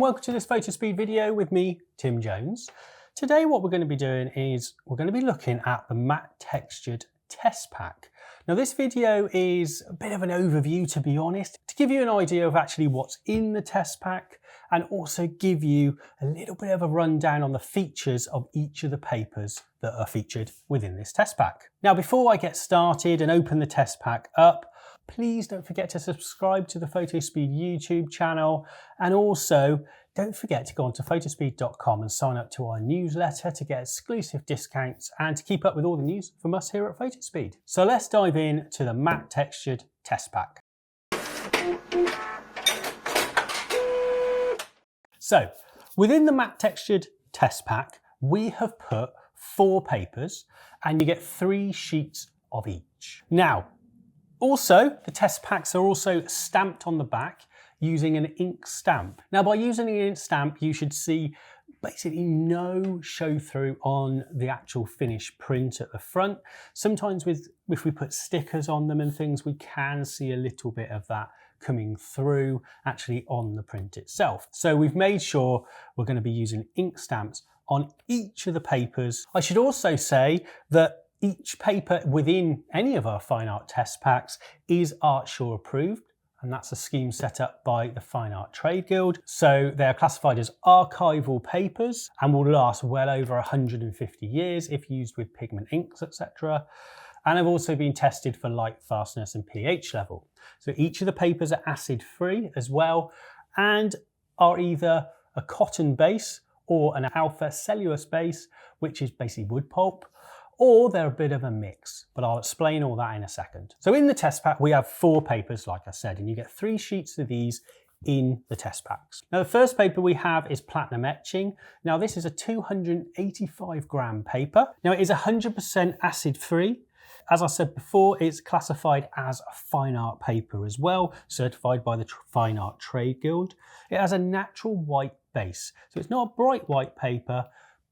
welcome to this Fotospeed video with me, Tim Jones. Today what we're going to be doing is we're going to be looking at the matte textured test pack. Now this video is a bit of an overview, to be honest, to give you an idea of actually what's in the test pack and also give you a little bit of a rundown on the features of each of the papers that are featured within this test pack. Now before I get started and open the test pack up, please don't forget to subscribe to the Fotospeed YouTube channel, and also don't forget to go onto photospeed.com and sign up to our newsletter to get exclusive discounts and to keep up with all the news from us here at Fotospeed. So let's dive in to the matte textured test pack. So within the matte textured test pack, we have put 4 papers and you get 3 sheets of each. Now, also, the test packs are also stamped on the back using an ink stamp. Now, by using an ink stamp, you should see basically no show through on the actual finished print at the front. Sometimes if we put stickers on them and things, we can see a little bit of that coming through actually on the print itself. So we've made sure we're going to be using ink stamps on each of the papers. I should also say that each paper within any of our fine art test packs is ArtSure approved, and that's a scheme set up by the Fine Art Trade Guild. So they're classified as archival papers and will last well over 150 years if used with pigment inks, etc. And have also been tested for light fastness and pH level. So each of the papers are acid free as well and are either a cotton base or an alpha cellulose base, which is basically wood pulp, or they're a bit of a mix, but I'll explain all that in a second. So in the test pack, we have 4 papers, like I said, and you get 3 sheets of these in the test packs. Now, the first paper we have is platinum etching. Now, this is a 285 gram paper. Now, it is 100% acid free. As I said before, it's classified as a fine art paper as well, certified by the Fine Art Trade Guild. It has a natural white base. So it's not a bright white paper,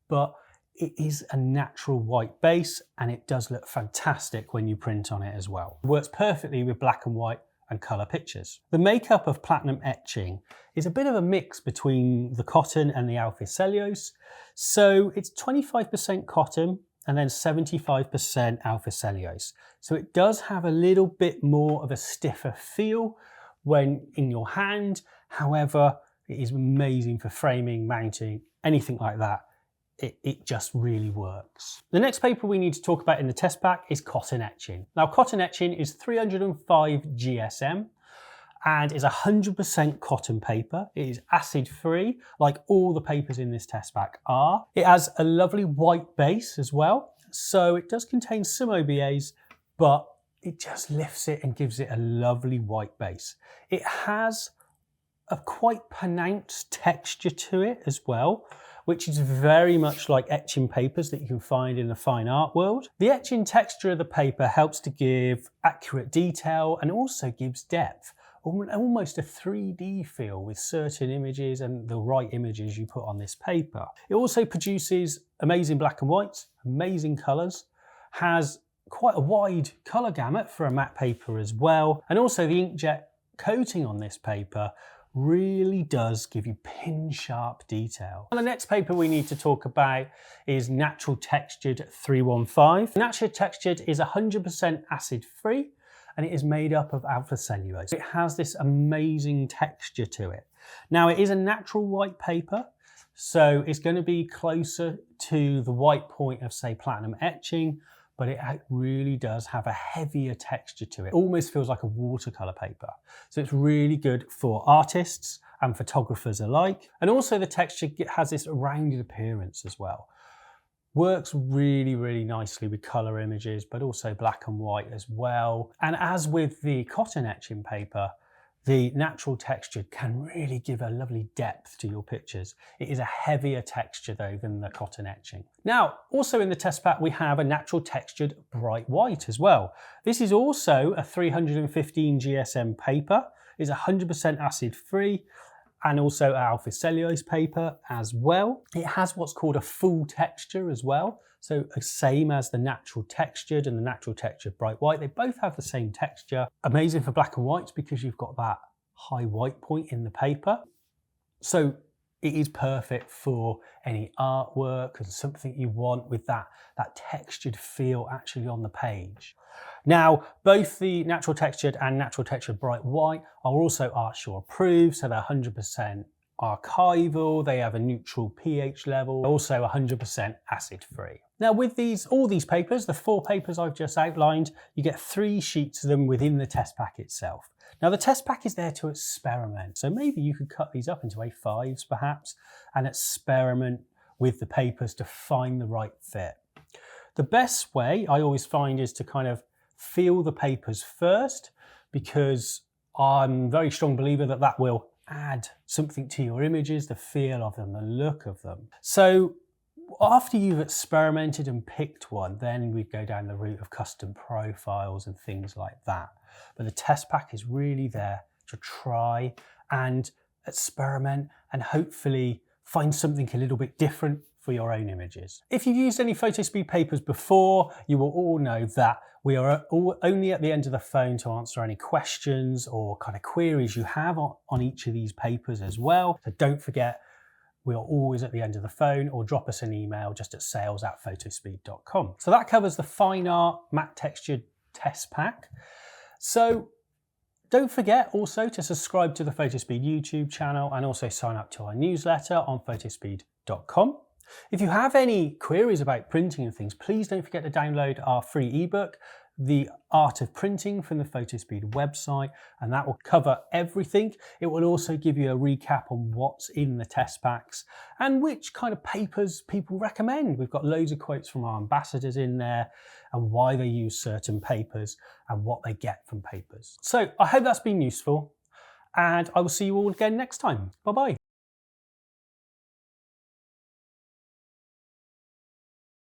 but it is a natural white base and it does look fantastic when you print on it as well. It works perfectly with black and white and colour pictures. The makeup of platinum etching is a bit of a mix between the cotton and the alpha cellulose. So it's 25% cotton and then 75% alpha cellulose. So it does have a little bit more of a stiffer feel when in your hand. However, it is amazing for framing, mounting, anything like that. It just really works. The next paper we need to talk about in the test pack is cotton etching. Now, cotton etching is 305 GSM and is 100% cotton paper. It is acid free, like all the papers in this test pack are. It has a lovely white base as well. So it does contain some OBAs, but it just lifts it and gives it a lovely white base. It has a quite pronounced texture to it as well, which is very much like etching papers that you can find in the fine art world. The etching texture of the paper helps to give accurate detail and also gives depth, almost a 3D feel with certain images and the right images you put on this paper. It also produces amazing black and whites, amazing colours, has quite a wide colour gamut for a matte paper as well, and also the inkjet coating on this paper really does give you pin sharp detail. And the next paper we need to talk about is Natural Textured 315. Natural Textured is 100% acid free and it is made up of alpha cellulose. It has this amazing texture to it. Now, it is a natural white paper, so it's going to be closer to the white point of, say, platinum etching, but it really does have a heavier texture to it. Almost feels like a watercolor paper. So it's really good for artists and photographers alike. And also the texture has this rounded appearance as well. Works really, really nicely with color images, but also black and white as well. And as with the cotton etching paper, the natural texture can really give a lovely depth to your pictures. It is a heavier texture though than the cotton etching. Now, also in the test pack, we have a natural textured bright white as well. This is also a 315 GSM paper. It's 100% acid free and also alpha cellulose paper as well. It has what's called a full texture as well. So same as the natural textured and the natural textured bright white, they both have the same texture. Amazing for black and whites because you've got that high white point in the paper. So it is perfect for any artwork and something you want with that textured feel actually on the page. Now, both the natural textured and natural textured bright white are also ArtSure approved, so they're 100% archival, they have a neutral pH level, also 100% acid free. Now with all these papers, the 4 papers I've just outlined, you get 3 sheets of them within the test pack itself. Now the test pack is there to experiment, so maybe you could cut these up into A5s perhaps and experiment with the papers to find the right fit. The best way I always find is to kind of feel the papers first, because I'm a very strong believer that that will add something to your images, the feel of them, the look of them. So after you've experimented and picked one, then we'd go down the route of custom profiles and things like that. But the test pack is really there to try and experiment and hopefully find something a little bit different for your own images. If you've used any Fotospeed papers before, you will all know that we are only at the end of the phone to answer any questions or kind of queries you have on each of these papers as well. So don't forget, we are always at the end of the phone, or drop us an email just at sales@photospeed.com. So that covers the fine art matte textured test pack. So don't forget also to subscribe to the Fotospeed YouTube channel and also sign up to our newsletter on photospeed.com. If you have any queries about printing and things, please don't forget to download our free ebook, The Art of Printing, from the Fotospeed website, and that will cover everything. It will also give you a recap on what's in the test packs and which kind of papers people recommend. We've got loads of quotes from our ambassadors in there and why they use certain papers and what they get from papers. So I hope that's been useful, and I will see you all again next time. Bye-bye.